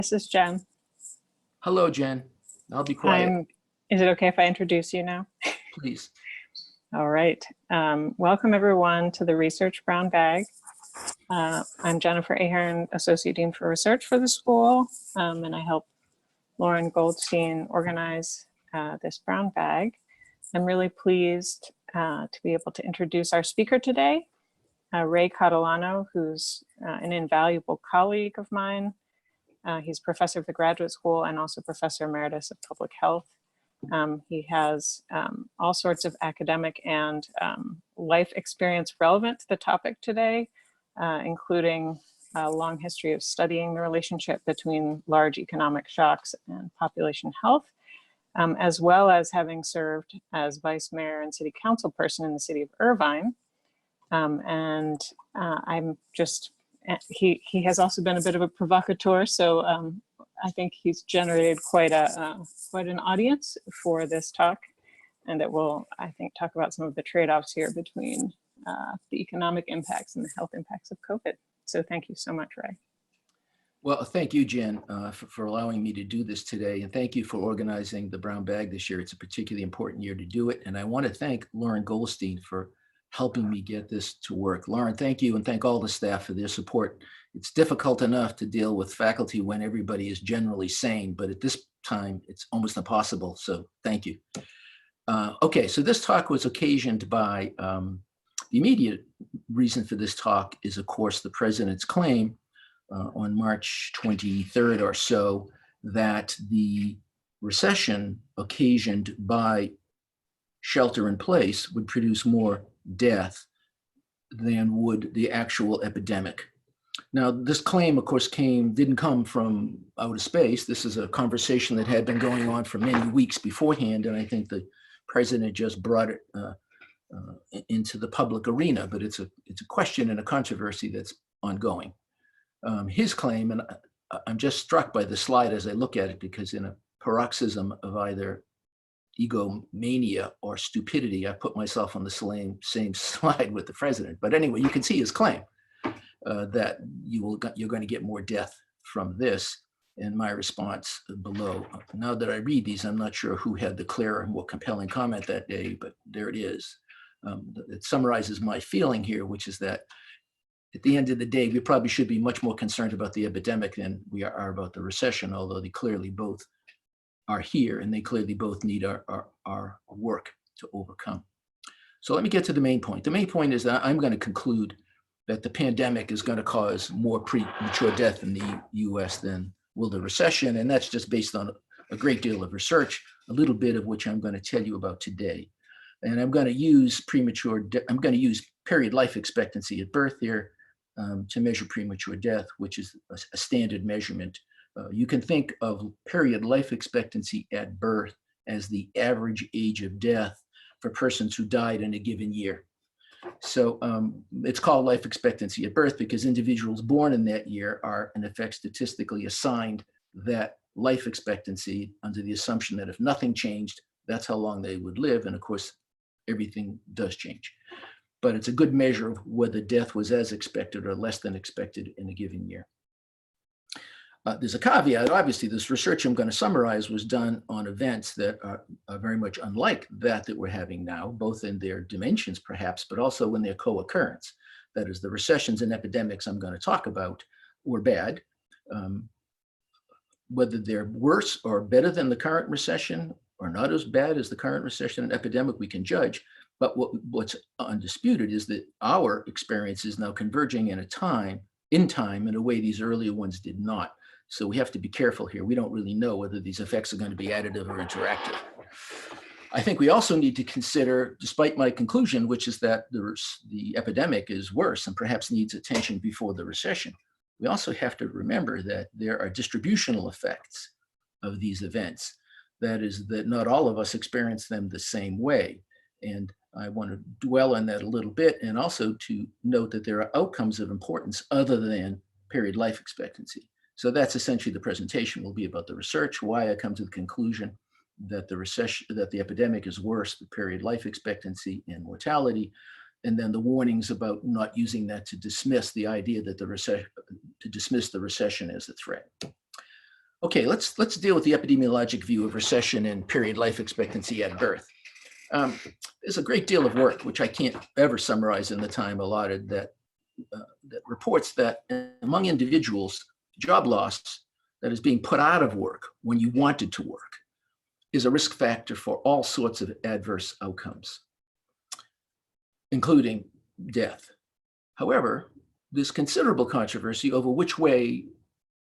This is Jen. Hello, Jen. I'll be quiet. Is it okay if I introduce you now? Please. All right. Welcome everyone to the Research Brown Bag. I'm Jennifer Ahern, Associate Dean for Research for the school, and I help Lauren Goldstein organize this brown bag. I'm really pleased to be able to introduce our speaker today, Ray Catalano, who's an invaluable colleague of mine. He's professor of the graduate school and also professor emeritus of public health. He has all sorts of academic and life experience relevant to the topic today, including a long history of studying the relationship between large economic shocks and population health, as well as having served as vice mayor and city council person in the city of Irvine. I'm just, he has also been a bit of a provocateur, so I think he's generated quite an audience for this talk, and that will, I think, talk about some of the trade-offs here between the economic impacts and the health impacts of COVID. So thank you so much, Ray. Well, thank you, Jen, for allowing me to do this today, and thank you for organizing the brown bag this year. It's a particularly important year to do it, and I want to thank Lauren Goldstein for helping me get this to work. Lauren, thank you, and thank all the staff for their support. It's difficult enough to deal with faculty when everybody is generally sane, but at this time, it's almost impossible, so thank you. Okay, so this talk was occasioned by, the immediate reason for this talk is, of course, the president's claim on March 23rd or so that the recession occasioned by shelter in place would produce more death than would the actual epidemic. Now, this claim, of course, didn't come from outer space. This is a conversation that had been going on for many weeks beforehand, and I think the president just brought it into the public arena, but it's a question and a controversy that's ongoing. His claim, and I'm just struck by the slide as I look at it, because in a paroxysm of either egomania or stupidity, I put myself on the same slide with the president. But anyway, you can see his claim that you're going to get more death from this, and my response below. Now that I read these, I'm not sure who had the clearer and more compelling comment that day, but there it is. It summarizes my feeling here, which is that at the end of the day, we probably should be much more concerned about the epidemic than we are about the recession, although they clearly both are here, and they clearly both need our work to overcome. So let me get to the main point. The main point is that I'm going to conclude that the pandemic is going to cause more premature death in the US than will the recession, and that's just based on a great deal of research, a little bit of which I'm going to tell you about today. And I'm going to use period life expectancy at birth here to measure premature death, which is a standard measurement. You can think of period life expectancy at birth as the average age of death for persons who died in a given year. So it's called life expectancy at birth because individuals born in that year are, in effect, statistically assigned that life expectancy under the assumption that if nothing changed, that's how long they would live. And of course, everything does change. But it's a good measure of whether death was as expected or less than expected in a given year. There's a caveat. Obviously, this research I'm going to summarize was done on events that are very much unlike that we're having now, both in their dimensions, perhaps, but also in their co-occurrence. That is, the recessions and epidemics I'm going to talk about were bad. Whether they're worse or better than the current recession or not as bad as the current recession and epidemic, we can judge. But what's undisputed is that our experience is now converging in time in a way these earlier ones did not. So we have to be careful here. We don't really know whether these effects are going to be additive or interactive. I think we also need to consider, despite my conclusion, which is that the epidemic is worse and perhaps needs attention before the recession, we also have to remember that there are distributional effects of these events. That is, that not all of us experience them the same way. And I want to dwell on that a little bit, and also to note that there are outcomes of importance other than period life expectancy. So that's essentially the presentation will be about the research, why I come to the conclusion that the epidemic is worse than period life expectancy and mortality, and then the warnings about not using that to dismiss the idea that the recession as a threat. Okay, let's deal with the epidemiologic view of recession and period life expectancy at birth. There's a great deal of work, which I can't ever summarize in the time allotted, that reports that among individuals, job loss that is being put out of work when you wanted to work is a risk factor for all sorts of adverse outcomes, including death. However, there's considerable controversy over which way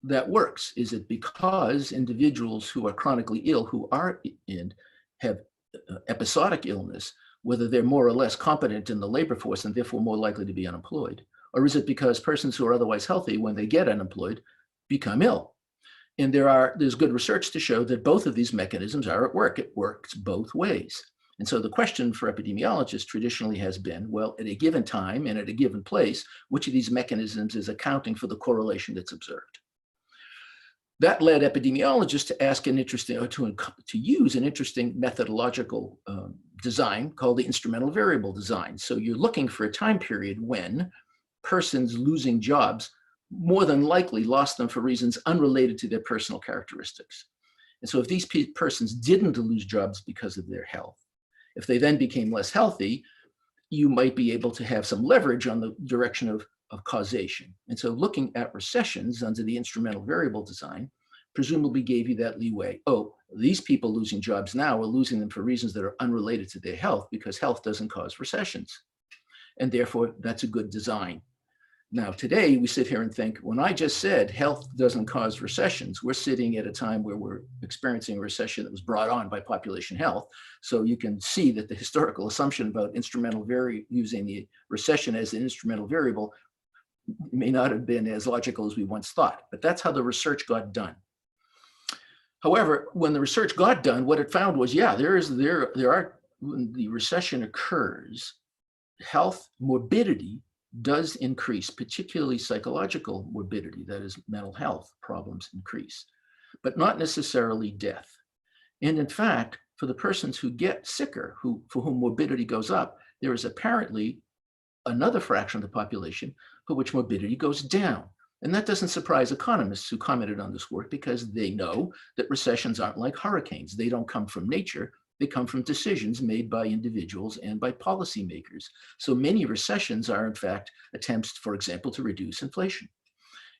that works. Is it because individuals who are chronically ill, who are in, have episodic illness, whether they're more or less competent in the labor force and therefore more likely to be unemployed? Or is it because persons who are otherwise healthy, when they get unemployed, become ill? And there's good research to show that both of these mechanisms are at work. It works both ways. And so the question for epidemiologists traditionally has been, well, at a given time and at a given place, which of these mechanisms is accounting for the correlation that's observed? That led epidemiologists to ask an interesting, or to use an interesting methodological design called the instrumental variable design. So you're looking for a time period when persons losing jobs more than likely lost them for reasons unrelated to their personal characteristics. And so if these persons didn't lose jobs because of their health, if they then became less healthy, you might be able to have some leverage on the direction of causation. And so looking at recessions under the instrumental variable design presumably gave you that leeway. Oh, these people losing jobs now are losing them for reasons that are unrelated to their health, because health doesn't cause recessions. And therefore, that's a good design. Now, today we sit here and think, when I just said health doesn't cause recessions, we're sitting at a time where we're experiencing a recession that was brought on by population health. So you can see that the historical assumption about using the recession as an instrumental variable may not have been as logical as we once thought, but that's how the research got done. However, when the research got done, what it found was, yeah, when the recession occurs, health morbidity does increase, particularly psychological morbidity, that is, mental health problems increase, but not necessarily death. And in fact, for the persons who get sicker, for whom morbidity goes up, there is apparently another fraction of the population for which morbidity goes down. And that doesn't surprise economists who commented on this work, because they know that recessions aren't like hurricanes. They don't come from nature. They come from decisions made by individuals and by policymakers. So many recessions are, in fact, attempts, for example, to reduce inflation.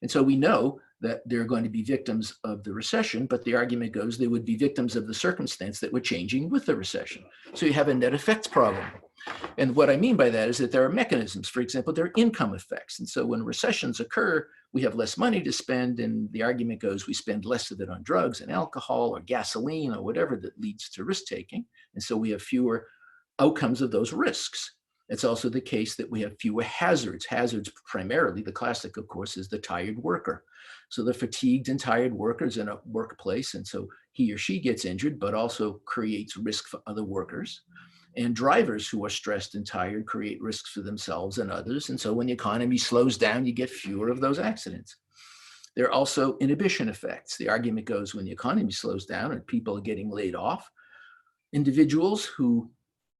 And so we know that they're going to be victims of the recession, but the argument goes they would be victims of the circumstance that we're changing with the recession. So you have a net effects problem. And what I mean by that is that there are mechanisms. For example, there are income effects. And so when recessions occur, we have less money to spend, and the argument goes we spend less of it on drugs and alcohol or gasoline or whatever that leads to risk-taking. And so we have fewer outcomes of those risks. It's also the case that we have fewer hazards. Hazards primarily, the classic, of course, is the tired worker. So the fatigued and tired workers in a workplace, and so he or she gets injured, but also creates risk for other workers. And drivers who are stressed and tired create risks for themselves and others. And so when the economy slows down, you get fewer of those accidents. There are also inhibition effects. The argument goes when the economy slows down and people are getting laid off, individuals who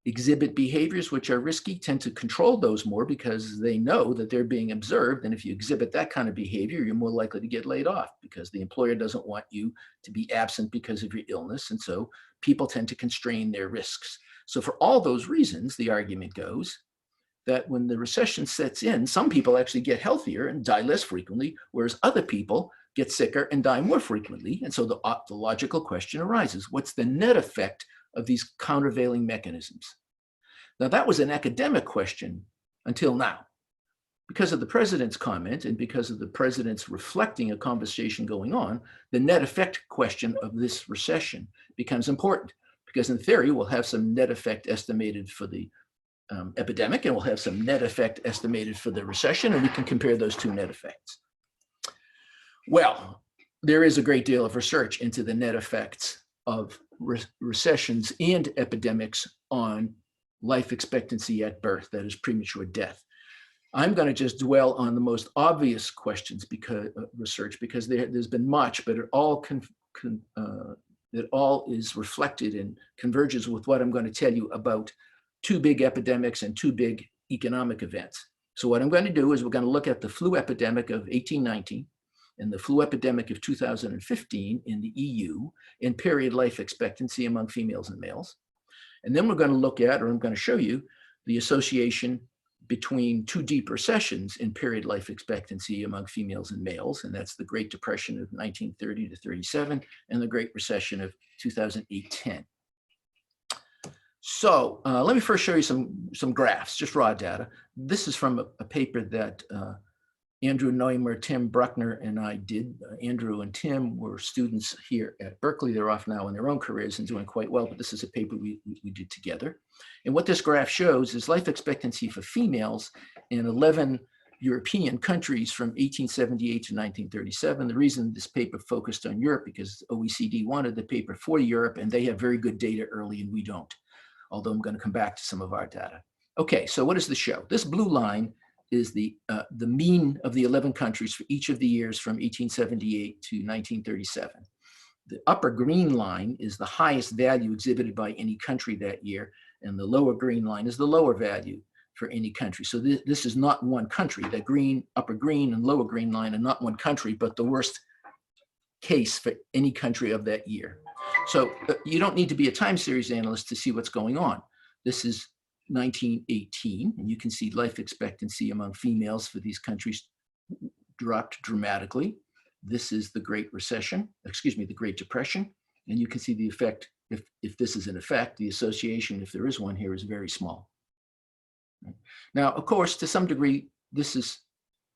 exhibit behaviors which are risky tend to control those more because they know that they're being observed. And if you exhibit that kind of behavior, you're more likely to get laid off because the employer doesn't want you to be absent because of your illness. And so people tend to constrain their risks. So for all those reasons, the argument goes that when the recession sets in, some people actually get healthier and die less frequently, whereas other people get sicker and die more frequently. And so the logical question arises, what's the net effect of these countervailing mechanisms? Now, that was an academic question until now. Because of the president's comment and because of the president's reflecting a conversation going on, the net effect question of this recession becomes important. Because in theory, we'll have some net effect estimated for the epidemic, and we'll have some net effect estimated for the recession, and we can compare those two net effects. Well, there is a great deal of research into the net effects of recessions and epidemics on life expectancy at birth, that is premature death. I'm going to just dwell on the most obvious questions because research, because there's been much, but it all is reflected and converges with what I'm going to tell you about two big epidemics and two big economic events. So what I'm going to do is we're going to look at the flu epidemic of 1819, and the flu epidemic of 2015 in the EU, and period life expectancy among females and males. And then we're going to look at, or I'm going to show you, the association between two deep recessions in period life expectancy among females and males, and that's the Great Depression of 1930 to 37 and the Great Recession of 2008-10. So let me first show you some graphs, just raw data. This is from a paper that Andrew Neumer, Tim Bruckner, and I did. Andrew and Tim were students here at Berkeley. They're off now in their own careers and doing quite well, but this is a paper we did together. And what this graph shows is life expectancy for females in 11 European countries from 1878 to 1937. The reason this paper focused on Europe because OECD wanted the paper for Europe, and they have very good data early and we don't, although I'm going to come back to some of our data. Okay, so what does this show? This blue line is the mean of the 11 countries for each of the years from 1878 to 1937. The upper green line is the highest value exhibited by any country that year, and the lower green line is the lower value for any country. So this is not one country. The green, upper green and lower green line are not one country, but the worst case for any country of that year. So you don't need to be a time series analyst to see what's going on. This is 1918, and you can see life expectancy among females for these countries dropped dramatically. This is the Great Recession, excuse me, the Great Depression, and you can see the effect, if this is an effect, the association, if there is one here, is very small. Now, of course, to some degree, this is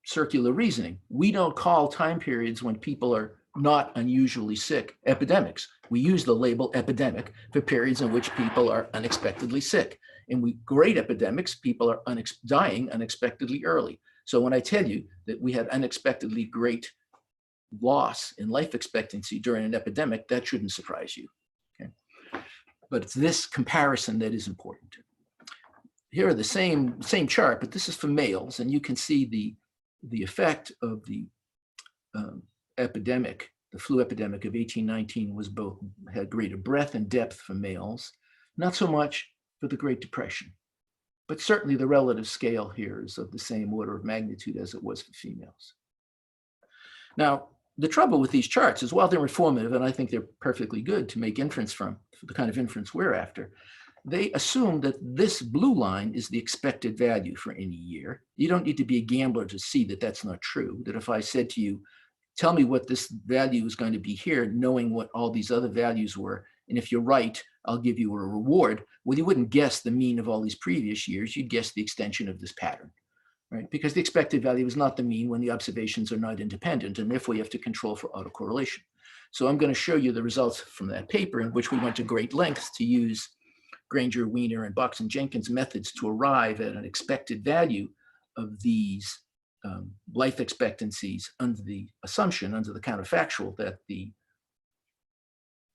circular reasoning. We don't call time periods when people are not unusually sick epidemics. We use the label epidemic for periods in which people are unexpectedly sick. In great epidemics, people are dying unexpectedly early. So when I tell you that we had unexpectedly great loss in life expectancy during an epidemic, that shouldn't surprise you. Okay? But it's this comparison that is important. Here are the same chart, but this is for males, and you can see the effect of the epidemic. The flu epidemic of 1819 had greater breadth and depth for males, not so much for the Great Depression, but certainly the relative scale here is of the same order of magnitude as it was for females. Now, the trouble with these charts is while they're informative, and I think they're perfectly good to make inference from, for the kind of inference we're after, they assume that this blue line is the expected value for any year. You don't need to be a gambler to see that that's not true, that if I said to you, tell me what this value is going to be here, knowing what all these other values were, and if you're right, I'll give you a reward. Well, you wouldn't guess the mean of all these previous years, you'd guess the extension of this pattern, right? Because the expected value is not the mean when the observations are not independent, and therefore you have to control for autocorrelation. So I'm going to show you the results from that paper in which we went to great lengths to use Granger, Wiener, and Box and Jenkins methods to arrive at an expected value of these life expectancies under the assumption, under the counterfactual, that the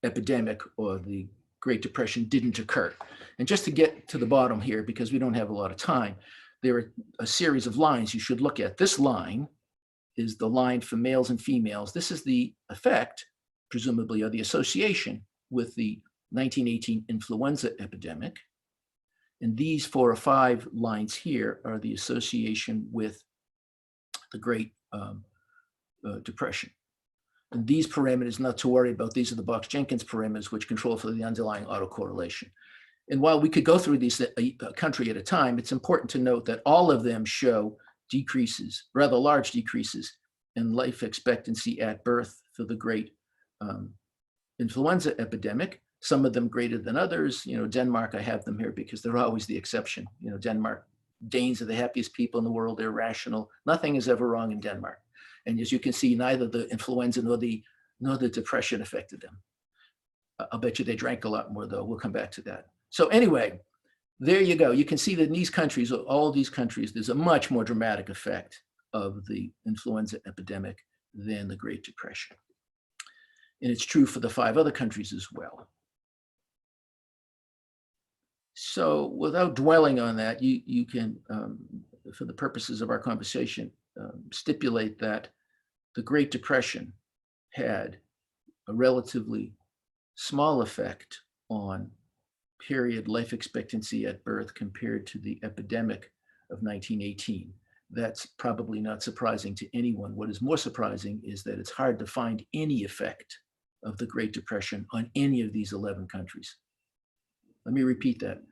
epidemic or the Great Depression didn't occur. And just to get to the bottom here, because we don't have a lot of time, there are a series of lines you should look at. This line is the line for males and females. This is the effect, presumably, or the association with the 1918 influenza epidemic. And these 4 or 5 lines here are the association with the Great Depression. And these parameters, not to worry about, these are the Box-Jenkins parameters which control for the underlying autocorrelation. And while we could go through these country at a time, it's important to note that all of them show decreases, rather large decreases in life expectancy at birth for the Great Influenza epidemic. Some of them greater than others. You know, Denmark, I have them here because they're always the exception. You know, Denmark, Danes are the happiest people in the world. They're rational. Nothing is ever wrong in Denmark. And as you can see, neither the influenza nor the depression affected them. I'll bet you they drank a lot more, though. We'll come back to that. So anyway, there you go. You can see that in these countries, all these countries, there's a much more dramatic effect of the influenza epidemic than the Great Depression. And it's true for the 5 other countries as well. So without dwelling on that, you can, for the purposes of our conversation, stipulate that the Great Depression had a relatively small effect on period life expectancy at birth compared to the epidemic of 1918. That's probably not surprising to anyone. What is more surprising is that it's hard to find any effect of the Great Depression on any of these 11 countries. Let me repeat that.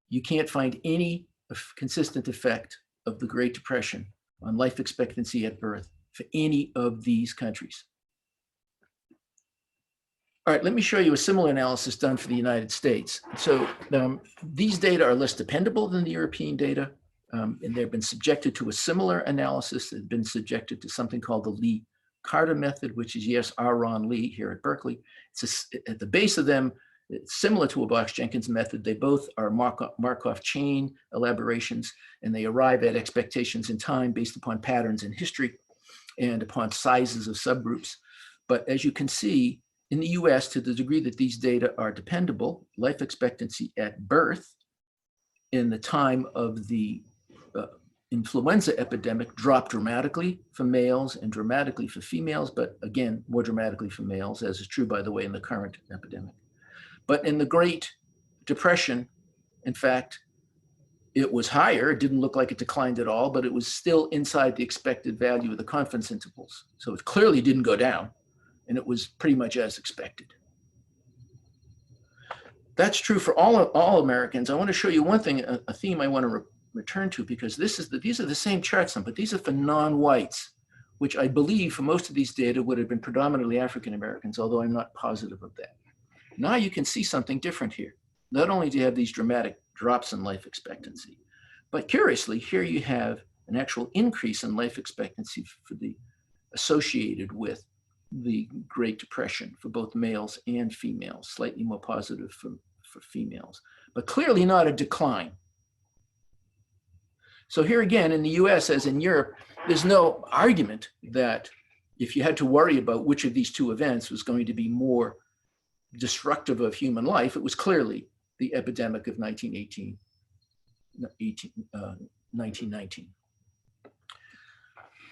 You can't find any consistent effect of the Great Depression on life expectancy at birth for any of these countries. All right, let me show you a similar analysis done for the United States. So these data are less dependable than the European data, and they've been subjected to a similar analysis. They've been subjected to something called the Lee-Carter method, which is, yes, R. Ron Lee here at Berkeley. At the base of them, it's similar to a Box-Jenkins method. They both are Markov chain elaborations, and they arrive at expectations in time based upon patterns in history and upon sizes of subgroups. But as you can see, in the US, to the degree that these data are dependable, life expectancy at birth in the time of the influenza epidemic dropped dramatically for males and dramatically for females, but again, more dramatically for males, as is true, by the way, in the current epidemic. But in the Great Depression, in fact, it was higher. It didn't look like it declined at all, but it was still inside the expected value of the confidence intervals. So it clearly didn't go down, and it was pretty much as expected. That's true for all Americans. I want to show you one thing, a theme I want to return to, because these are the same charts, but these are for non-whites, which I believe for most of these data would have been predominantly African Americans, although I'm not positive of that. Now you can see something different here. Not only do you have these dramatic drops in life expectancy, but curiously, here you have an actual increase in life expectancy for the associated with the Great Depression for both males and females, slightly more positive for females, but clearly not a decline. So here again, in the US, as in Europe, there's no argument that if you had to worry about which of these two events was going to be more destructive of human life, it was clearly the epidemic of 1919.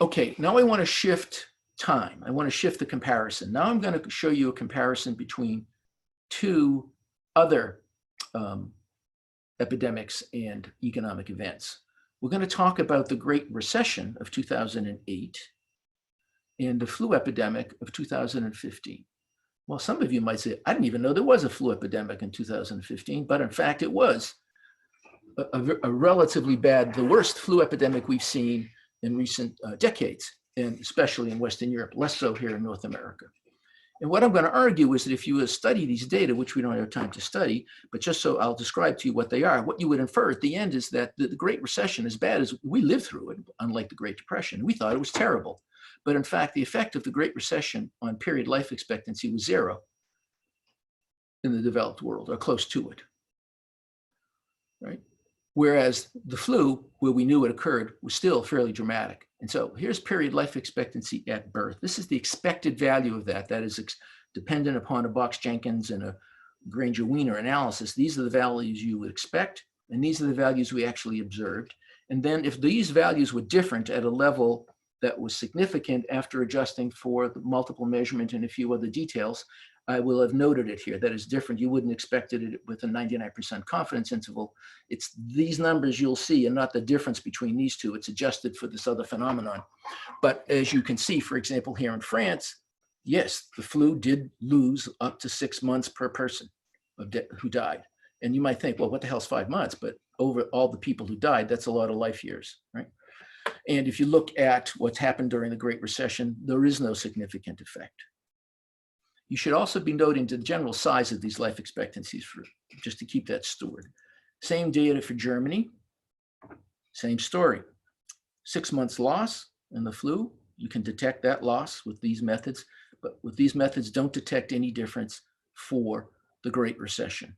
Okay, now I want to shift time. I want to shift the comparison. Now I'm going to show you a comparison between two other epidemics and economic events. We're going to talk about the Great Recession of 2008 and the flu epidemic of 2015. Well, some of you might say, I didn't even know there was a flu epidemic in 2015, but in fact, it was a relatively bad, the worst flu epidemic we've seen in recent decades, and especially in Western Europe, less so here in North America. And what I'm going to argue is that if you study these data, which we don't have time to study, but just so I'll describe to you what they are, what you would infer at the end is that the Great Recession, as bad as we lived through it, unlike the Great Depression, we thought it was terrible. But in fact, the effect of the Great Recession on period life expectancy was 0 in the developed world, or close to it, right? Whereas the flu, where we knew it occurred, was still fairly dramatic. And so here's period life expectancy at birth. This is the expected value of that. That is dependent upon a Box-Jenkins and a Granger-Wiener analysis. These are the values you would expect, and these are the values we actually observed. And then if these values were different at a level that was significant after adjusting for the multiple measurement and a few other details, I will have noted it here. That is different. You wouldn't expect it with a 99% confidence interval. It's these numbers you'll see and not the difference between these two. It's adjusted for this other phenomenon. But as you can see, for example, here in France, yes, the flu did lose up to 6 months per person who died. And you might think, well, what the hell's 5 months? But over all the people who died, that's a lot of life years, right? And if you look at what's happened during the Great Recession, there is no significant effect. You should also be noting the general size of these life expectancies, just to keep that stored. Same data for Germany, same story. 6 months loss in the flu, you can detect that loss with these methods, but with these methods don't detect any difference for the Great Recession.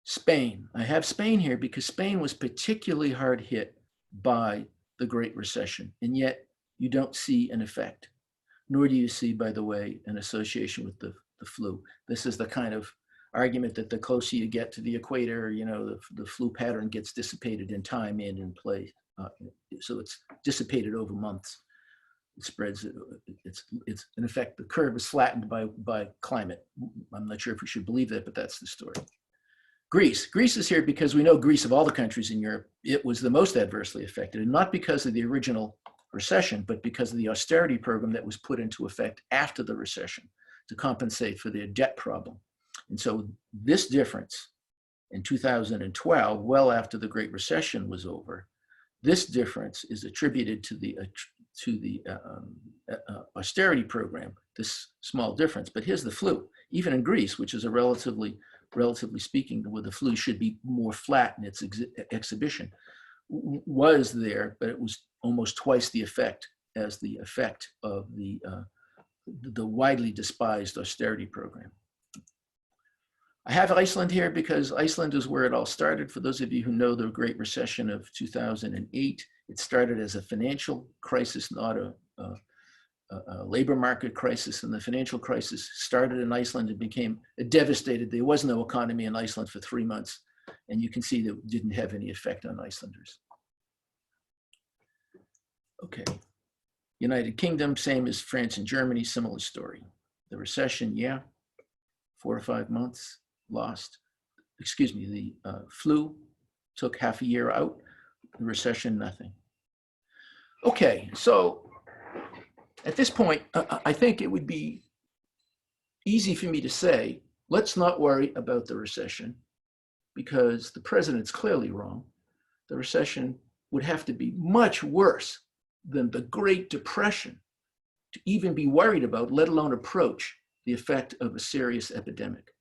Spain, I have Spain here because Spain was particularly hard hit by the Great Recession, and yet you don't see an effect. Nor do you see, by the way, an association with the flu. This is the kind of argument that the closer you get to the equator, you know, the flu pattern gets dissipated in time and in place. So it's dissipated over months. It spreads, it's in effect, the curve is flattened by climate. I'm not sure if we should believe that, but that's the story. Greece is here because we know Greece, of all the countries in Europe, it was the most adversely affected, and not because of the original recession, but because of the austerity program that was put into effect after the recession to compensate for their debt problem. And so this difference in 2012, well after the Great Recession was over, this difference is attributed to the austerity program, this small difference. But here's the flu. Even in Greece, which is a relatively speaking, where the flu should be more flat in its exhibition, was there, but it was almost twice the effect as the effect of the widely despised austerity program. I have Iceland here because Iceland is where it all started. For those of you who know the Great Recession of 2008, it started as a financial crisis, not a labor market crisis. And the financial crisis started in Iceland and became devastated. There was no economy in Iceland for 3 months. And you can see that it didn't have any effect on Icelanders. Okay. United Kingdom, same as France and Germany, similar story. The recession, yeah, 4 or 5 months lost. Excuse me, the flu took half a year out. The recession, nothing. Okay, so at this point, I think it would be easy for me to say, let's not worry about the recession because the president's clearly wrong. The recession would have to be much worse than the Great Depression to even be worried about, let alone approach the effect of a serious epidemic.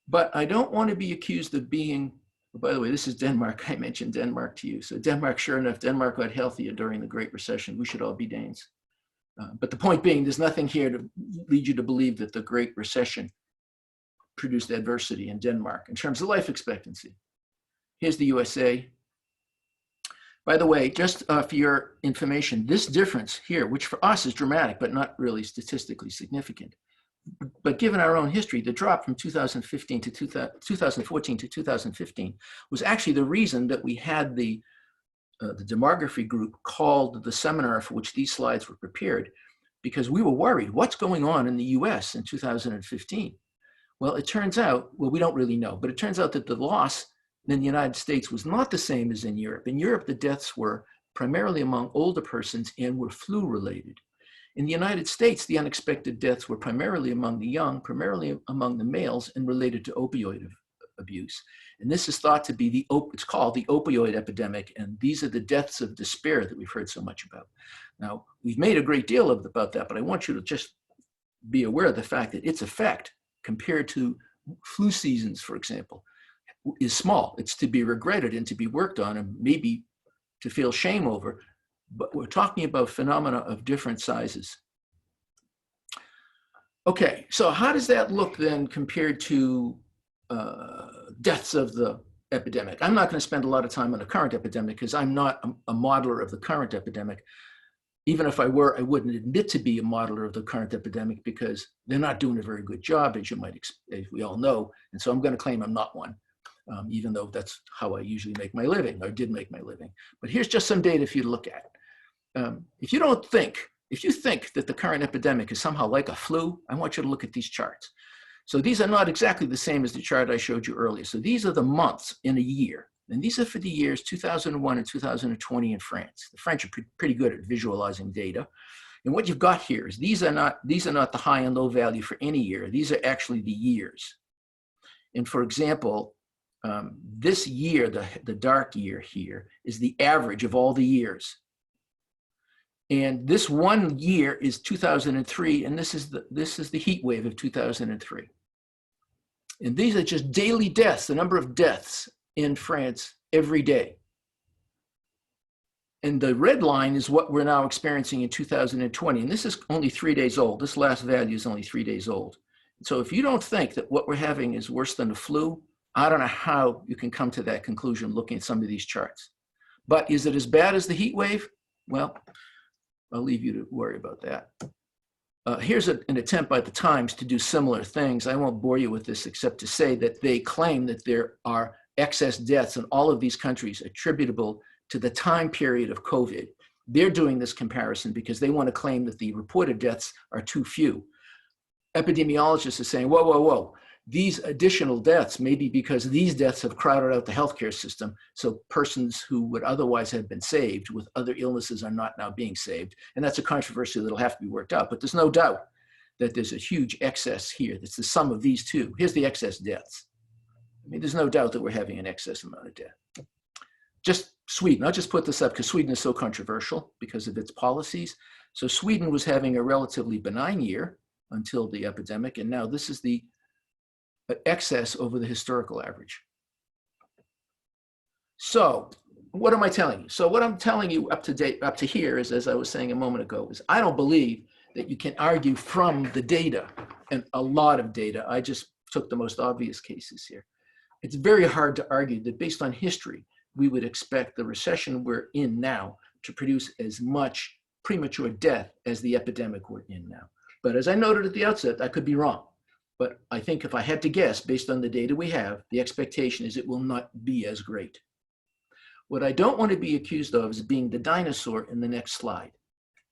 But I don't want to be accused of being, oh, by the way, this is Denmark. I mentioned Denmark to you. So Denmark, sure enough, Denmark got healthier during the Great Recession. We should all be Danes. But the point being, there's nothing here to lead you to believe that the Great Recession produced adversity in Denmark in terms of life expectancy. Here's the USA. By the way, just for your information, this difference here, which for us is dramatic, but not really statistically significant, but given our own history, the drop from 2014 to 2015 was actually the reason that we had the demography group called the seminar for which these slides were prepared, because we were worried, what's going on in the US in 2015? Well, it turns out, well, we don't really know, but it turns out that the loss in the United States was not the same as in Europe. In Europe, the deaths were primarily among older persons and were flu related. In the United States, the unexpected deaths were primarily among the young, primarily among the males, and related to opioid abuse. And this is thought to be it's called the opioid epidemic, and these are the deaths of despair that we've heard so much about. Now, we've made a great deal about that, but I want you to just be aware of the fact that its effect compared to flu seasons, for example, is small. It's to be regretted and to be worked on and maybe to feel shame over, but we're talking about phenomena of different sizes. Okay, so how does that look then compared to deaths of the epidemic? I'm not going to spend a lot of time on the current epidemic because I'm not a modeler of the current epidemic. Even if I were, I wouldn't admit to be a modeler of the current epidemic because they're not doing a very good job, as we all know. And so I'm going to claim I'm not one, even though that's how I usually make my living, or did make my living. But here's just some data for you to look at. If you think that the current epidemic is somehow like a flu, I want you to look at these charts. So these are not exactly the same as the chart I showed you earlier. So these are the months in a year. And these are for the years 2001 and 2020 in France. The French are pretty good at visualizing data. And what you've got here is these are not the high and low value for any year. These are actually the years. And for example, this year, the dark year here, is the average of all the years. And this one year is 2003, and this is the heat wave of 2003. And these are just daily deaths, the number of deaths in France every day. And the red line is what we're now experiencing in 2020. And this is only 3 days old. This last value is only 3 days old. So if you don't think that what we're having is worse than the flu, I don't know how you can come to that conclusion looking at some of these charts. But is it as bad as the heat wave? Well, I'll leave you to worry about that. Here's an attempt by the Times to do similar things. I won't bore you with this except to say that they claim that there are excess deaths in all of these countries attributable to the time period of COVID. They're doing this comparison because they want to claim that the reported deaths are too few. Epidemiologists are saying, whoa, whoa, whoa. These additional deaths may be because these deaths have crowded out the healthcare system. So persons who would otherwise have been saved with other illnesses are not now being saved. And that's a controversy that'll have to be worked out. But there's no doubt that there's a huge excess here. That's the sum of these two. Here's the excess deaths. I mean, there's no doubt that we're having an excess amount of death. Just Sweden, I'll just put this up because Sweden is so controversial because of its policies. So Sweden was having a relatively benign year until the epidemic, and now this is the excess over the historical average. So what am I telling you? So what I'm telling you up to here is, as I was saying a moment ago, is I don't believe that you can argue from the data, and a lot of data. I just took the most obvious cases here. It's very hard to argue that based on history, we would expect the recession we're in now to produce as much premature death as the epidemic we're in now. But as I noted at the outset, I could be wrong. But I think if I had to guess, based on the data we have, the expectation is it will not be as great. What I don't want to be accused of is being the dinosaur in the next slide.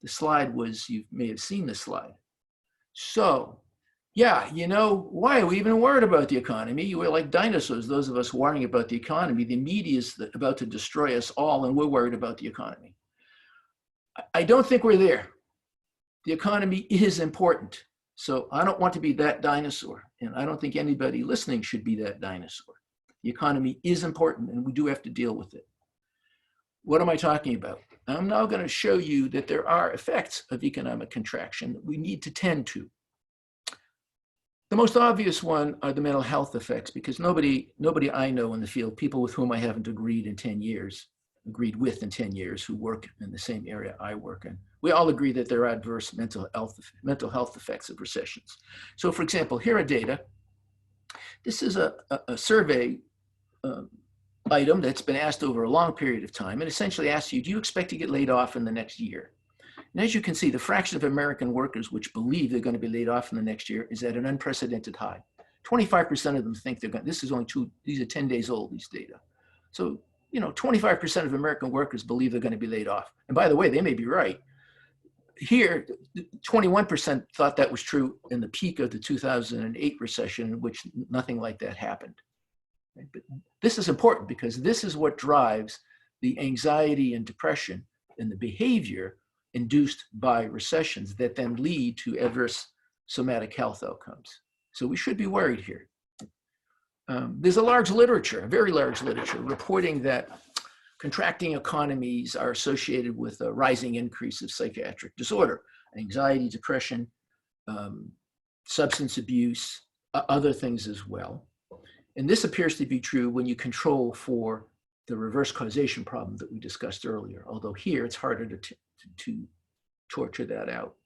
The slide was, you may have seen this slide. So, yeah, you know, why are we even worried about the economy? We're like dinosaurs, those of us worrying about the economy. The media is about to destroy us all, and we're worried about the economy. I don't think we're there. The economy is important. So I don't want to be that dinosaur, and I don't think anybody listening should be that dinosaur. The economy is important, and we do have to deal with it. What am I talking about? I'm now going to show you that there are effects of economic contraction that we need to tend to. The most obvious one are the mental health effects, because nobody I know in the field, people with whom I haven't agreed with in 10 years who work in the same area I work in, we all agree that there are adverse mental health effects of recessions. So for example, here are data. This is a survey item that's been asked over a long period of time, and essentially asks you, do you expect to get laid off in the next year? And as you can see, the fraction of American workers which believe they're going to be laid off in the next year is at an unprecedented high. 25% of them think they're going to, this is only these are 10 days old, these data. So, you know, 25% of American workers believe they're going to be laid off. And by the way, they may be right. Here, 21% thought that was true in the peak of the 2008 recession, in which nothing like that happened. But this is important because this is what drives the anxiety and depression and the behavior induced by recessions that then lead to adverse somatic health outcomes. So we should be worried here. There's a large literature, a very large literature, reporting that contracting economies are associated with a rising increase of psychiatric disorder, anxiety, depression, substance abuse, other things as well. And this appears to be true when you control for the reverse causation problem that we discussed earlier, although here it's harder to torture that out.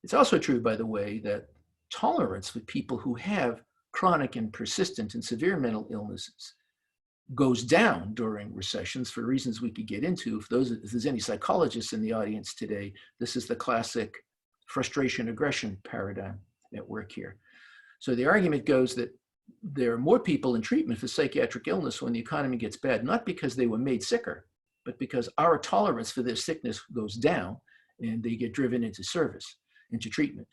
It's also true, by the way, that tolerance with people who have chronic and persistent and severe mental illnesses goes down during recessions for reasons we could get into. If there's any psychologists in the audience today, this is the classic frustration aggression paradigm at work here. So the argument goes that there are more people in treatment for psychiatric illness when the economy gets bad, not because they were made sicker, but because our tolerance for their sickness goes down and they get driven into service, into treatment.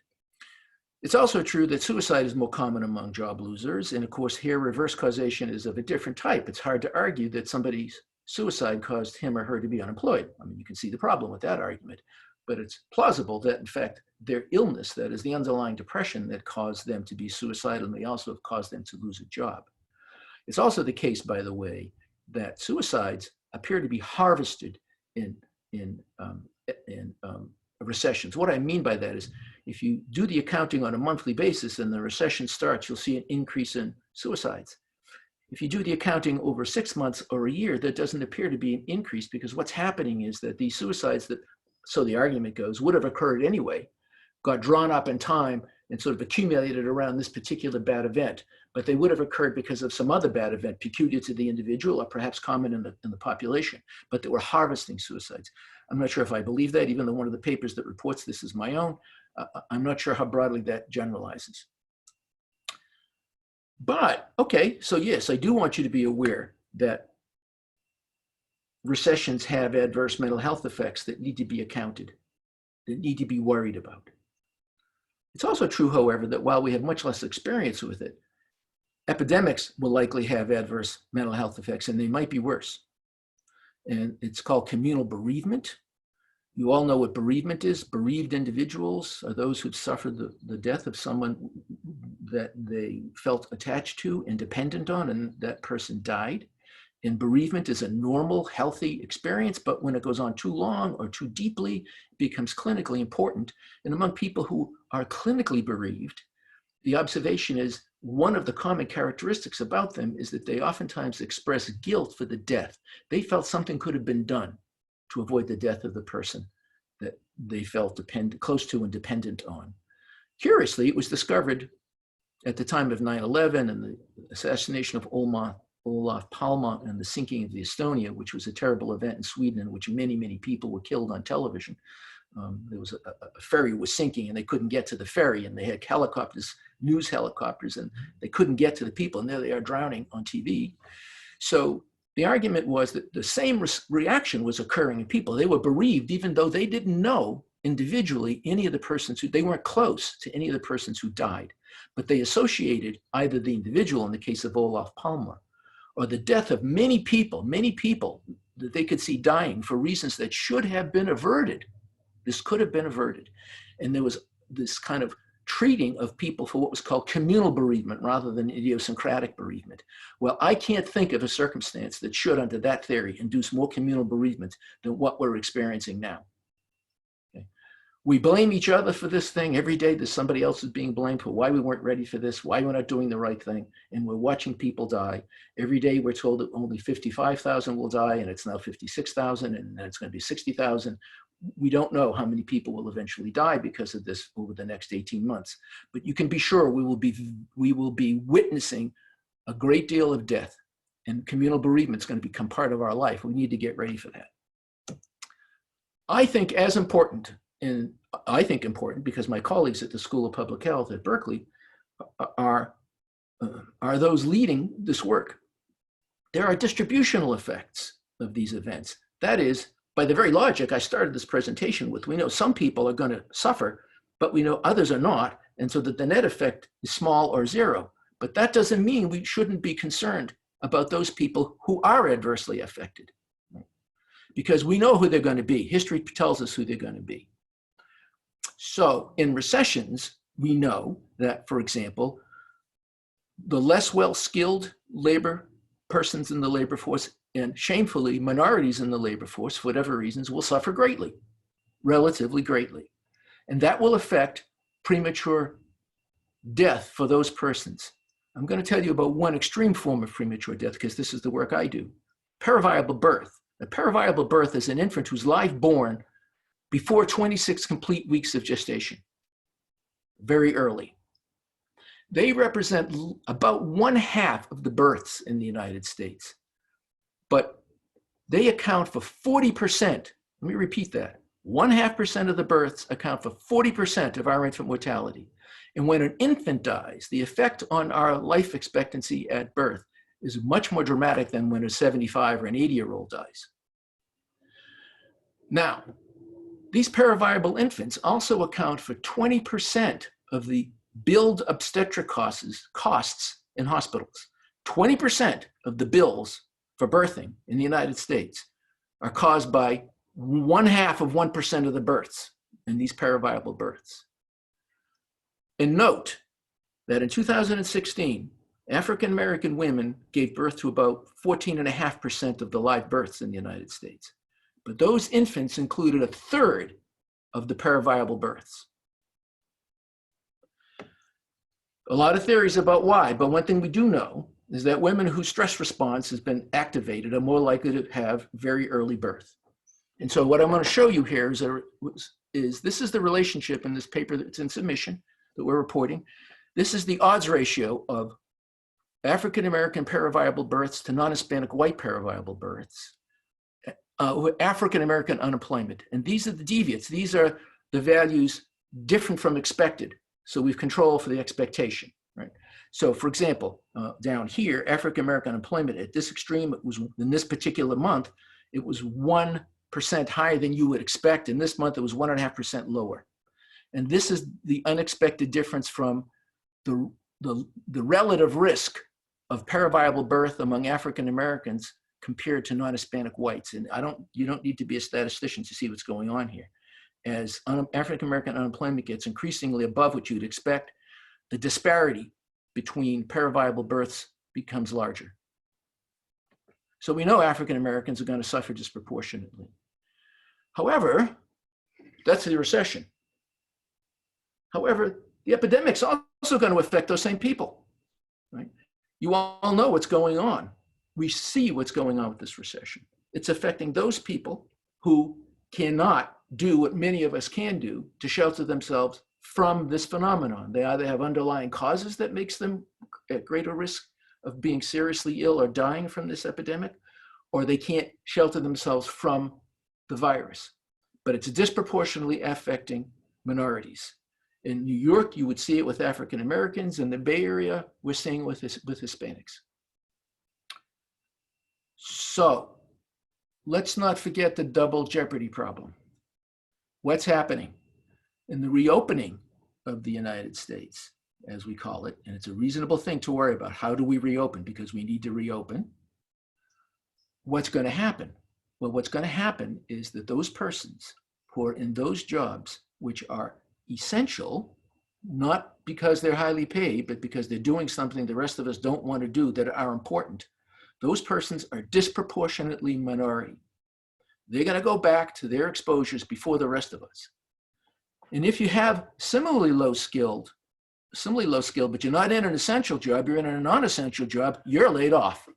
It's also true that suicide is more common among job losers. And of course, here reverse causation is of a different type. It's hard to argue that somebody's suicide caused him or her to be unemployed. I mean, you can see the problem with that argument, but it's plausible that in fact, their illness, that is the underlying depression that caused them to be suicidal, may also have caused them to lose a job. It's also the case, by the way, that suicides appear to be harvested in recessions. What I mean by that is, if you do the accounting on a monthly basis and the recession starts, you'll see an increase in suicides. If you do the accounting over 6 months or a year, that doesn't appear to be an increase, because what's happening is that these suicides that, so the argument goes, would have occurred anyway, got drawn up in time and sort of accumulated around this particular bad event, but they would have occurred because of some other bad event peculiar to the individual or perhaps common in the population, but that we're harvesting suicides. I'm not sure if I believe that, even though one of the papers that reports this is my own. I'm not sure how broadly that generalizes. But, okay, so yes, I do want you to be aware that recessions have adverse mental health effects that need to be accounted, that need to be worried about. It's also true, however, that while we have much less experience with it, Epidemics will likely have adverse mental health effects, and they might be worse. And it's called communal bereavement. You all know what bereavement is. Bereaved individuals are those who've suffered the death of someone that they felt attached to and dependent on, and that person died. And bereavement is a normal, healthy experience, but when it goes on too long or too deeply, it becomes clinically important. And among people who are clinically bereaved, the observation is one of the common characteristics about them is that they oftentimes express guilt for the death. They felt something could have been done to avoid the death of the person that they felt close to and dependent on. Curiously, it was discovered at the time of 9/11 and the assassination of Olof Palme and the sinking of the Estonia, which was a terrible event in Sweden in which many, many people were killed on television. There was a ferry was sinking and they couldn't get to the ferry, and they had helicopters, news helicopters, and they couldn't get to the people, and there they are drowning on TV. So the argument was that the same reaction was occurring in people. They were bereaved even though they didn't know individually any of the persons they weren't close to any of the persons who died, but they associated either the individual in the case of Olof Palme or the death of many people that they could see dying for reasons that should have been averted. This could have been averted. And there was this kind of treating of people for what was called communal bereavement rather than idiosyncratic bereavement. Well, I can't think of a circumstance that should, under that theory, induce more communal bereavement than what we're experiencing now. Okay. We blame each other for this thing. Every day there's somebody else is being blamed for why we weren't ready for this, why we're not doing the right thing, and we're watching people die. Every day we're told that only 55,000 will die, and it's now 56,000, and then it's going to be 60,000. We don't know how many people will eventually die because of this over the next 18 months. But you can be sure we will be witnessing a great deal of death, and communal bereavement is going to become part of our life. We need to get ready for that. I think as important, and I think important because my colleagues at the School of Public Health at Berkeley are those leading this work. There are distributional effects of these events. That is, by the very logic I started this presentation with, we know some people are going to suffer, but we know others are not, and so that the net effect is small or zero. But that doesn't mean we shouldn't be concerned about those people who are adversely affected, because we know who they're going to be. History tells us who they're going to be. So in recessions, we know that, for example, the less well-skilled labor persons in the labor force, and shamefully, minorities in the labor force, for whatever reasons, will suffer greatly, relatively greatly. And that will affect premature death for those persons. I'm going to tell you about one extreme form of premature death because this is the work I do. Paraviable birth. A paraviable birth is an infant who's live born before 26 complete weeks of gestation, very early. They represent about 1/2 of the births in the United States. But they account for 40%. Let me repeat that. 1/2% of the births account for 40% of our infant mortality. And when an infant dies, the effect on our life expectancy at birth is much more dramatic than when a 75 or an 80-year-old dies. Now, these paraviable infants also account for 20% of the billed obstetric costs in hospitals. 20% of the bills for birthing in the United States are caused by 1/2% of the births in these paraviable births. And note that in 2016, African-American women gave birth to about 14.5% of the live births in the United States. But those infants included 1/3 of the paraviable births. A lot of theories about why, but one thing we do know is that women whose stress response has been activated are more likely to have very early birth. And so what I'm going to show you here is this is the relationship in this paper that's in submission that we're reporting. This is the odds ratio of African-American paraviable births to non-Hispanic white paraviable births, African-American unemployment. And these are the deviates. These are the values different from expected. So we've controlled for the expectation, right? So for example, down here, African-American unemployment at this extreme, it was in this particular month, it was 1% higher than you would expect. In this month, it was 1.5% lower. And this is the unexpected difference from the relative risk of paraviable birth among African Americans compared to non-Hispanic whites. And you don't need to be a statistician to see what's going on here. As African American unemployment gets increasingly above what you'd expect, the disparity between paraviable births becomes larger. So we know African Americans are going to suffer disproportionately. However, that's the recession. However, the epidemic's also going to affect those same people, right? You all know what's going on. We see what's going on with this recession. It's affecting those people who cannot do what many of us can do to shelter themselves from this phenomenon. They either have underlying causes that makes them at greater risk of being seriously ill or dying from this epidemic, or they can't shelter themselves from the virus. But it's disproportionately affecting minorities. In New York, you would see it with African Americans. In the Bay Area, we're seeing it with Hispanics. So let's not forget the double jeopardy problem. What's happening? In the reopening of the United States, as we call it, and it's a reasonable thing to worry about. How do we reopen? Because we need to reopen. What's going to happen? Well, what's going to happen is that those persons who are in those jobs which are essential, not because they're highly paid, but because they're doing something the rest of us don't want to do that are important, those persons are disproportionately minority. They're going to go back to their exposures before the rest of us. And if you have similarly low skilled, but you're not in an essential job, you're in a non-essential job, you're laid off.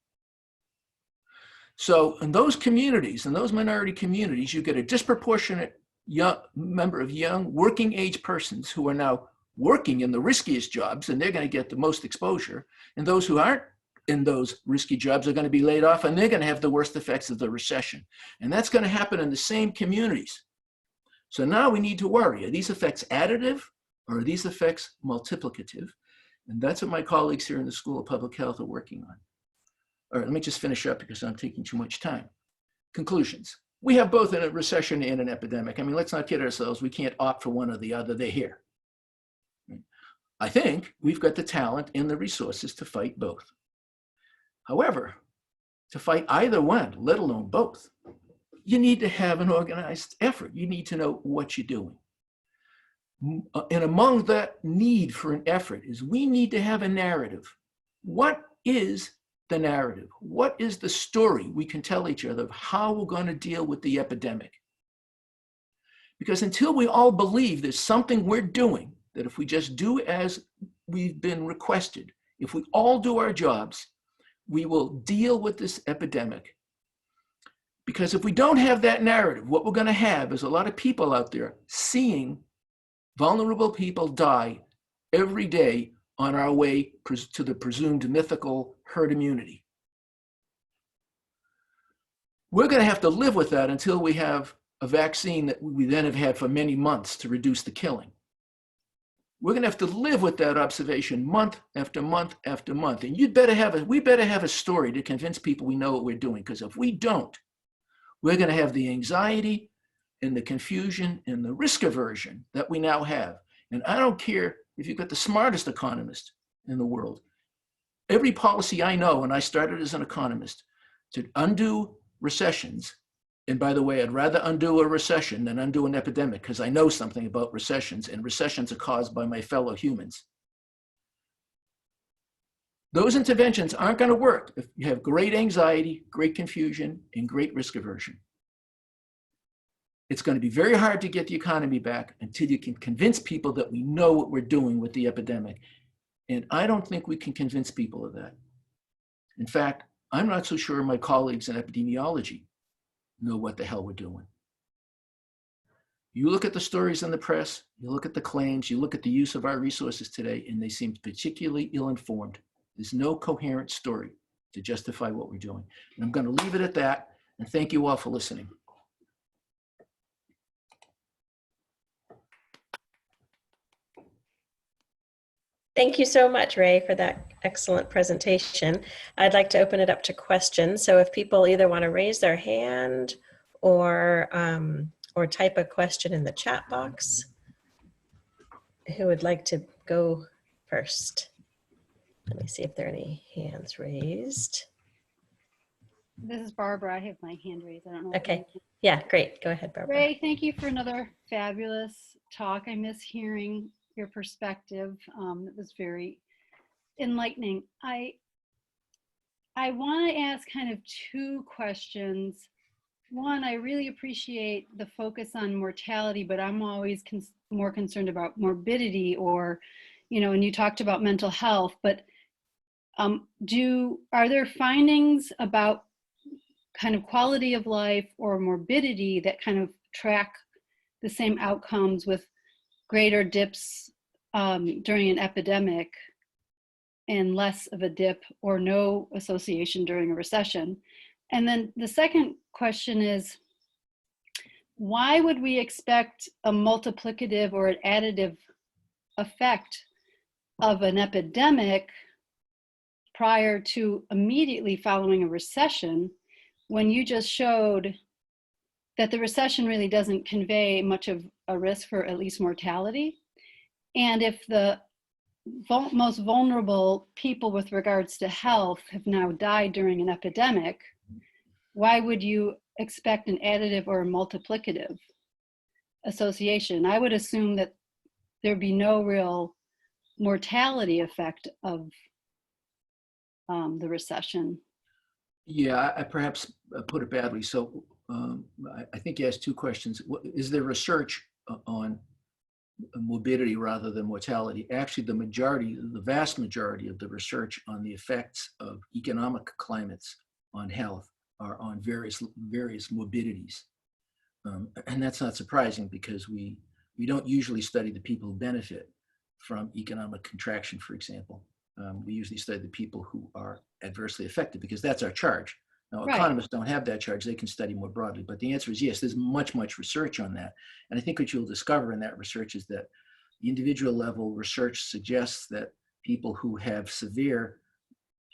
So in those communities, in those minority communities, you get a disproportionate number of young working age persons who are now working in the riskiest jobs, and they're going to get the most exposure. And those who aren't in those risky jobs are going to be laid off, and they're going to have the worst effects of the recession. And that's going to happen in the same communities. So now we need to worry, are these effects additive or are these effects multiplicative? And that's what my colleagues here in the School of Public Health are working on. All right, let me just finish up because I'm taking too much time. Conclusions. We have both a recession and an epidemic. I mean, let's not kid ourselves. We can't opt for one or the other. They're here. I think we've got the talent and the resources to fight both. However, to fight either one, let alone both, you need to have an organized effort. You need to know what you're doing. And among that need for an effort is we need to have a narrative. What is the narrative? What is the story we can tell each other of how we're going to deal with the epidemic? Because until we all believe there's something we're doing, that if we just do as we've been requested, if we all do our jobs, we will deal with this epidemic. Because if we don't have that narrative, what we're going to have is a lot of people out there seeing vulnerable people die every day on our way to the presumed mythical herd immunity. We're going to have to live with that until we have a vaccine that we then have had for many months to reduce the killing. We're going to have to live with that observation month after month after month. And we better have a story to convince people we know what we're doing, because if we don't, we're going to have the anxiety and the confusion and the risk aversion that we now have. And I don't care if you've got the smartest economist in the world. Every policy I know, and I started as an economist, to undo recessions. And by the way, I'd rather undo a recession than undo an epidemic, because I know something about recessions, and recessions are caused by my fellow humans. Those interventions aren't going to work if you have great anxiety, great confusion, and great risk aversion. It's going to be very hard to get the economy back until you can convince people that we know what we're doing with the epidemic. And I don't think we can convince people of that. In fact, I'm not so sure my colleagues in epidemiology know what the hell we're doing. You look at the stories in the press, you look at the claims, you look at the use of our resources today, and they seem particularly ill-informed. There's no coherent story to justify what we're doing. And I'm going to leave it at that, and thank you all for listening. Thank you so much, Ray, for that excellent presentation. I'd like to open it up to questions. So if people either want to raise their hand or type a question in the chat box, who would like to go first? Let me see if there are any hands raised. This is Barbara. I have my hand raised. I don't know. Okay. Yeah, great. Go ahead, Barbara. Ray, thank you for another fabulous talk. I miss hearing your perspective. It was very enlightening. I want to ask kind of two questions. One, I really appreciate the focus on mortality, but I'm always more concerned about morbidity, or, you know, and you talked about mental health, but are there findings about kind of quality of life or morbidity that kind of track the same outcomes with greater dips during an epidemic and less of a dip or no association during a recession? And then the second question is, why would we expect a multiplicative or an additive effect of an epidemic prior to immediately following a recession, when you just showed that the recession really doesn't convey much of a risk for at least mortality? And if the most vulnerable people with regards to health have now died during an epidemic, why would you expect an additive or a multiplicative association? I would assume that there'd be no real mortality effect of the recession. Yeah, I perhaps put it badly. So I think you asked two questions. Is there research on morbidity rather than mortality? Actually, the vast majority of the research on the effects of economic climates on health are on various morbidities. And that's not surprising, because we don't usually study the people who benefit from economic contraction, for example. We usually study the people who are adversely affected, because that's our charge. Now, Right. Economists don't have that charge. They can study more broadly. But the answer is yes, there's much research on that. And I think what you'll discover in that research is that the individual level research suggests that people who have severe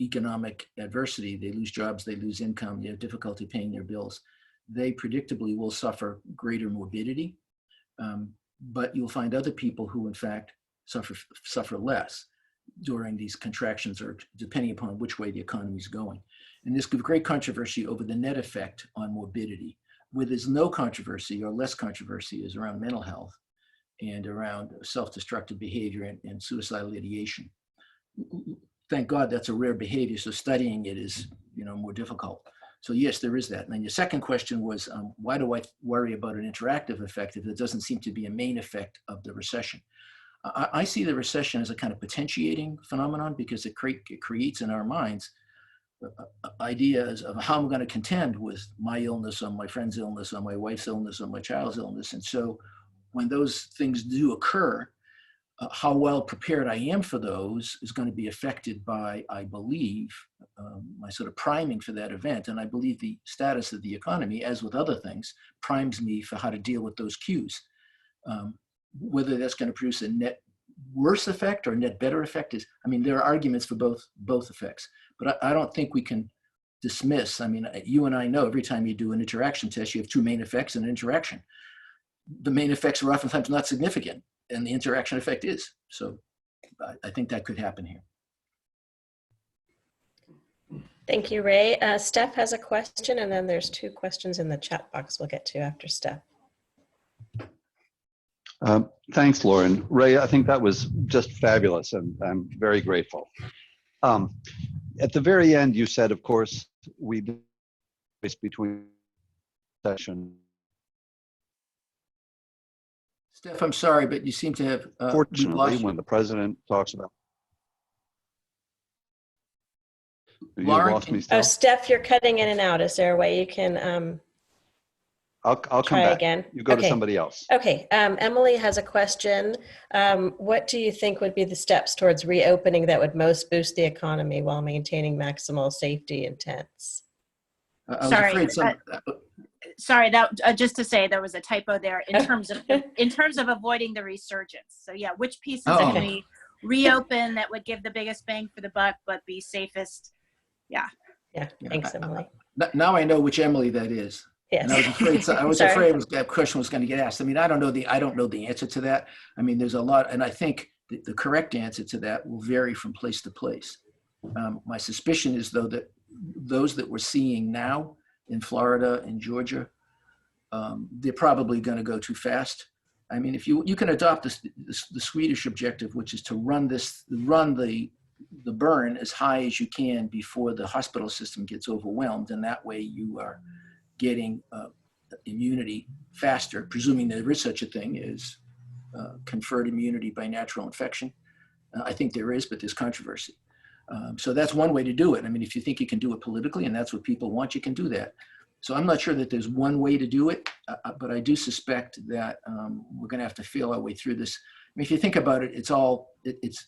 economic adversity, they lose jobs, they lose income, they have difficulty paying their bills, they predictably will suffer greater morbidity. But you'll find other people who, in fact, suffer less during these contractions, or depending upon which way the economy is going. And there's great controversy over the net effect on morbidity. Where there's no controversy or less controversy is around mental health and around self-destructive behavior and suicidal ideation. Thank God that's a rare behavior, so studying it is, more difficult. So yes, there is that. And then your second question was, why do I worry about an interactive effect if it doesn't seem to be a main effect of the recession? I see the recession as a kind of potentiating phenomenon, because it creates in our minds ideas of how I'm going to contend with my illness, or my friend's illness, or my wife's illness, or my child's illness. And so when those things do occur, how well prepared I am for those is going to be affected by, I believe, my sort of priming for that event. And I believe the status of the economy, as with other things, primes me for how to deal with those cues. Whether that's going to produce a net worse effect or net better effect there are arguments for both effects. But I don't think we can dismiss. You and I know every time you do an interaction test, you have two main effects in an interaction. The main effects are oftentimes not significant, and the interaction effect is. So I think that could happen here. Thank you, Ray. Steph has a question, and then there's two questions in the chat box we'll get to after Steph. Thanks, Lauren. Ray, I think that was just fabulous, and I'm very grateful. At the very end, you said, of course, we choice between session. Steph, I'm sorry, but you seem to have Fortunately, when the president talks about, you Lauren, lost me, Steph. Oh, Steph, you're cutting in and out. Is there a way you can I'll come try back. again? You go Okay. to somebody else. Okay, Emily has a question. What do you think would be the steps towards reopening that would most boost the economy while maintaining maximal safety intents? I was Sorry, afraid sorry, that just to say there was a typo there in terms of avoiding the resurgence. So yeah, which pieces Oh. can we reopen that would give the biggest bang for the buck but be safest? Yeah. Yeah, thanks, Emily. Now I know which Emily that is. Yes. And I was Sorry. afraid that question was going to get asked. I don't know the answer to that. There's a lot, and I think the correct answer to that will vary from place to place. My suspicion is, though, that those that we're seeing now in Florida and Georgia, they're probably going to go too fast. I mean, if you can adopt the Swedish objective, which is to run the burn as high as you can before the hospital system gets overwhelmed, and that way you are getting immunity faster, presuming there is such a thing as conferred immunity by natural infection. I think there is, but there's controversy. So that's one way to do it. I mean, if you think you can do it politically and that's what people want, you can do that. So I'm not sure that there's one way to do it, but I do suspect that we're going to have to feel our way through this. I mean, if you think about it,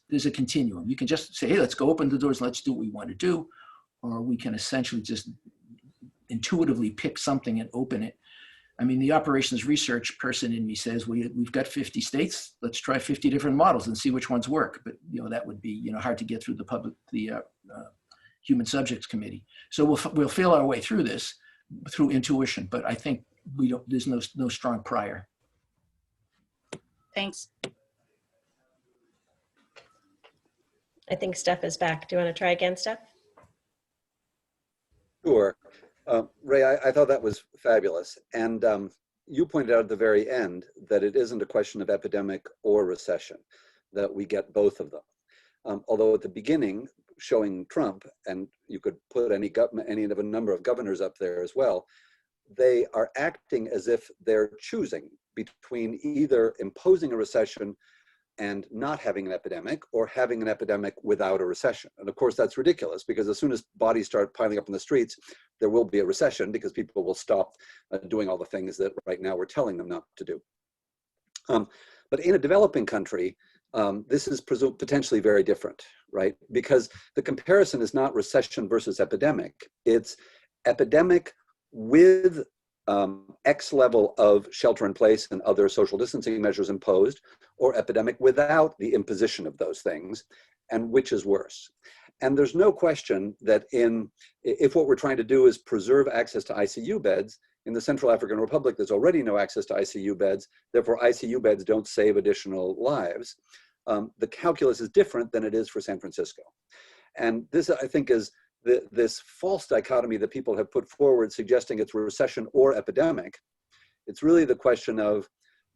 there's a continuum. You can just say, hey, let's go open the doors, let's do what we want to do, or we can essentially just intuitively pick something and open it. I mean, the operations research person in me says, we've got 50 states. Let's try 50 different models and see which ones work. But that would be hard to get through the human subjects committee. So we'll feel our way through this through intuition. But I think there's no strong prior. Thanks. I think Steph is back. Do you want to try again, Steph? Sure. Ray, I thought that was fabulous. And you pointed out at the very end that it isn't a question of epidemic or recession, that we get both of them. Although at the beginning, showing Trump, and you could put any of a number of governors up there as well, they are acting as if they're choosing between either imposing a recession and not having an epidemic, or having an epidemic without a recession. And of course, that's ridiculous, because as soon as bodies start piling up in the streets, there will be a recession, because people will stop doing all the things that right now we're telling them not to do. But in a developing country, this is potentially very different, right? Because the comparison is not recession versus epidemic. It's epidemic with X level of shelter in place and other social distancing measures imposed, or epidemic without the imposition of those things, and which is worse. And there's no question that if what we're trying to do is preserve access to ICU beds, in the Central African Republic, there's already no access to ICU beds, therefore ICU beds don't save additional lives. The calculus is different than it is for San Francisco. And this, I think, is this false dichotomy that people have put forward, suggesting it's recession or epidemic. It's really the question of,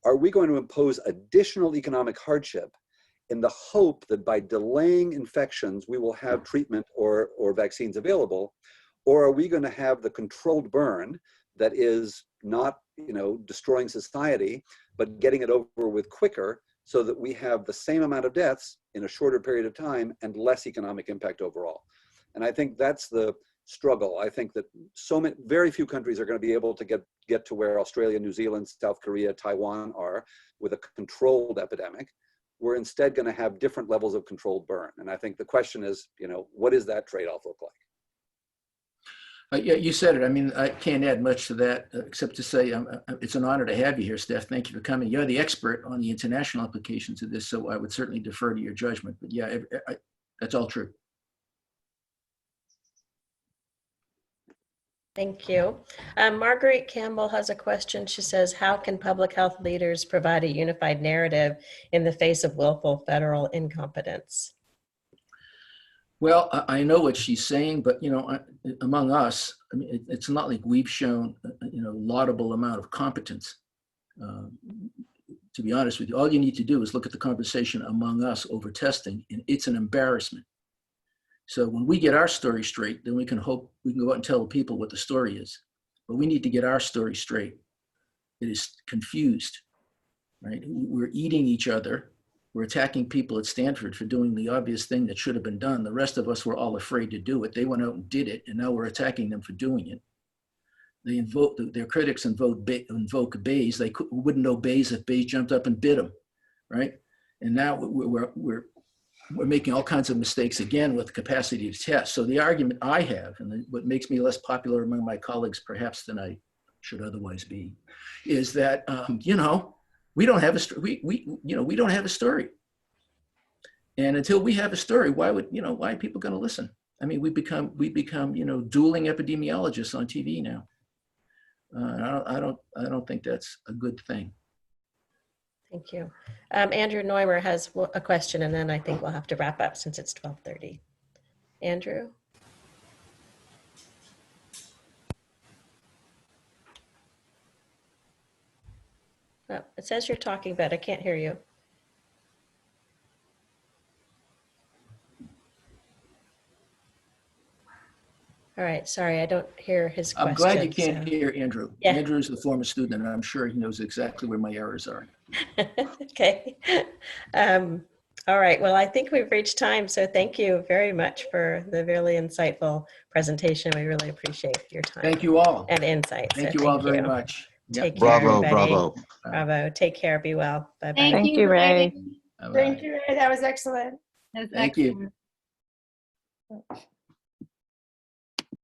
are we going to impose additional economic hardship in the hope that by delaying infections, we will have treatment or vaccines available? Or are we going to have the controlled burn that is not, destroying society, but getting it over with quicker, so that we have the same amount of deaths in a shorter period of time and less economic impact overall? And I think that's the struggle. I think that very few countries are going to be able to get to where Australia, New Zealand, South Korea, Taiwan are with a controlled epidemic. We're instead going to have different levels of controlled burn. And I think the question is, what does that trade-off look like? Yeah, you said it. I mean, I can't add much to that, except to say it's an honor to have you here, Steph. Thank you for coming. You're the expert on the international applications of this, so I would certainly defer to your judgment. But yeah, that's all true. Thank you. Marguerite Campbell has a question. She says, how can public health leaders provide a unified narrative in the face of willful federal incompetence? Well, I know what she's saying, but among us, I mean, it's not like we've shown laudable amount of competence. To be honest with you, all you need to do is look at the conversation among us over testing, and it's an embarrassment. So when we get our story straight, then we can go out and tell people what the story is. But we need to get our story straight. It is confused, right? We're eating each other. We're attacking people at Stanford for doing the obvious thing that should have been done. The rest of us were all afraid to do it. They went out and did it, and now we're attacking them for doing it. They their critics invoke Bayes. They wouldn't know Bayes if Bayes jumped up and bit them, right? And now we're making all kinds of mistakes again with the capacity to test. So the argument I have, and what makes me less popular among my colleagues perhaps than I should otherwise be, is that we don't have a story. We don't have a story. And until we have a story, why are people going to listen? I mean, we become dueling epidemiologists on TV now. I don't think that's a good thing. Thank you. Andrew Neumer has a question, and then I think we'll have to wrap up since it's 12:30. Andrew? Oh, it says you're talking, but I can't hear you. All right, sorry, I don't hear his question. I'm glad you can't so- hear Andrew. Yeah. Andrew is the former student, and I'm sure he knows exactly where my errors are. Okay. All right, well, I think we've reached time, so thank you very much for the really insightful presentation. We really appreciate your time. Thank you all. And insights. Thank so you all very much. Yep. Take care, Bravo, everybody. bravo. Bravo. Take care. Be well. Bye-bye. Thank you, Ray. Bye-bye. Thank you, Ray. That was excellent. That's Thank you. excellent.